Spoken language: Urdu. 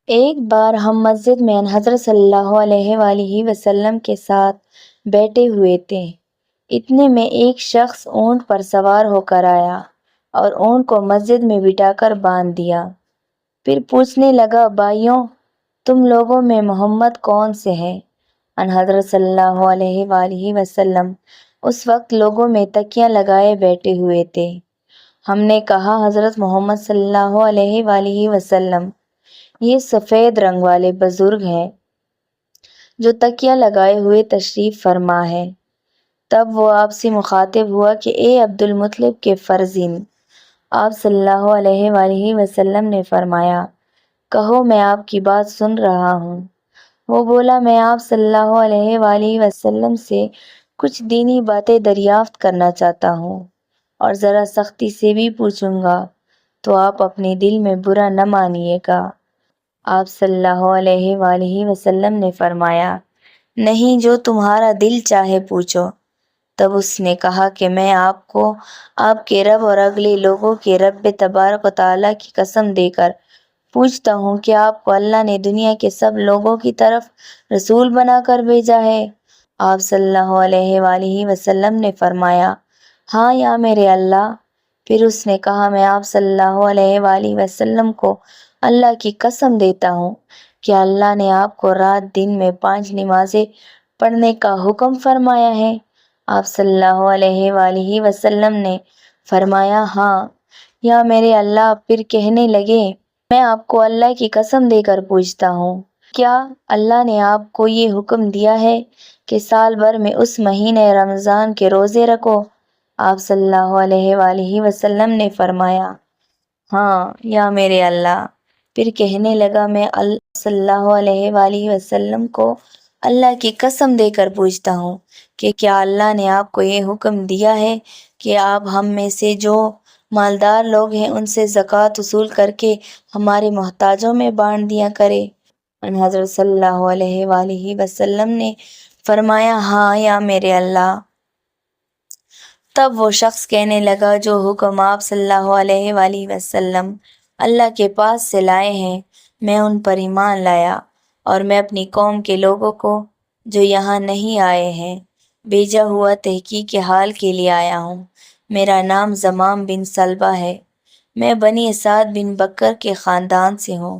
ایک بار ہم مسجد میں حضرت صلی اللہ علیہ وآلہ وسلم کے ساتھ بیٹھے ہوئے تھے، اتنے میں ایک شخص اونٹ پر سوار ہو کر آیا اور اونٹ کو مسجد میں بٹھا کر باندھ دیا۔ پھر پوچھنے لگا، بھائیوں، تم لوگوں میں محمد کون سے ہیں؟ حضرت صلی اللہ علیہ وآلہ وسلم اس وقت لوگوں میں تکیاں لگائے بیٹھے ہوئے تھے۔ ہم نے کہا، حضرت محمد صلی اللہ علیہ وآلہ وسلم، یہ سفید رنگ والے بزرگ ہیں جو تکیہ لگائے ہوئے تشریف فرما ہے۔ تب وہ آپ سے مخاطب ہوا کہ اے عبد المطلب کے فرزند۔ آپ صلی اللہ علیہ وآلہ وسلم نے فرمایا، کہو، میں آپ کی بات سن رہا ہوں۔ وہ بولا، میں آپ صلی اللہ علیہ وآلہ وسلم سے کچھ دینی باتیں دریافت کرنا چاہتا ہوں اور ذرا سختی سے بھی پوچھوں گا تو آپ اپنے دل میں برا نہ مانیے گا۔ آپ صلی اللہ علیہ وآلہ وسلم نے فرمایا، نہیں، جو تمہارا دل چاہے پوچھو۔ تب اس نے کہا کہ میں آپ کو آپ کے رب اور اگلے لوگوں کے رب تبارک و تعالیٰ کی قسم دے کر پوچھتا ہوں کہ آپ کو اللہ نے دنیا کے سب لوگوں کی طرف رسول بنا کر بھیجا ہے؟ آپ صلی اللہ علیہ وآلہ وسلم نے فرمایا، ہاں یا میرے اللہ۔ پھر اس نے کہا، میں آپ صلی اللہ علیہ وآلہ وسلم کو اللہ کی قسم دیتا ہوں کہ اللہ نے آپ کو رات دن میں 5 نمازیں پڑھنے کا حکم فرمایا ہے۔ آپ صلی اللہ علیہ وآلہ وسلم نے فرمایا، ہاں یا میرے اللہ۔ پھر کہنے لگے، میں آپ کو اللہ کی قسم دے کر پوچھتا ہوں، کیا اللہ نے آپ کو یہ حکم دیا ہے کہ سال بھر میں اس مہینے رمضان کے روزے رکھو؟ آپ صلی اللہ علیہ وآلہ وسلم نے فرمایا، ہاں یا میرے اللہ۔ پھر کہنے لگا، میں صلی اللہ علیہ وآلہ وسلم کو اللہ کی قسم دے کر پوچھتا ہوں کہ کیا اللہ نے آپ کو یہ حکم دیا ہے کہ آپ ہم میں سے جو مالدار لوگ ہیں ان سے زکوٰۃ وصول کر کے ہمارے محتاجوں میں بانٹ دیا کرے؟ حضرت صلی اللہ علیہ وآلہ وسلم نے فرمایا، ہاں یا میرے اللہ۔ تب وہ شخص کہنے لگا، جو حکم آپ صلی اللہ علیہ وآلہ وسلم اللہ کے پاس سے لائے ہیں، میں ان پر ایمان لایا اور میں اپنی قوم کے لوگوں کو جو یہاں نہیں آئے ہیں بھیجا ہوا تحقیق حال کے لیے آیا ہوں۔ میرا نام زمام بن سلبہ ہے، میں بنی اسد بن بکر کے خاندان سے ہوں۔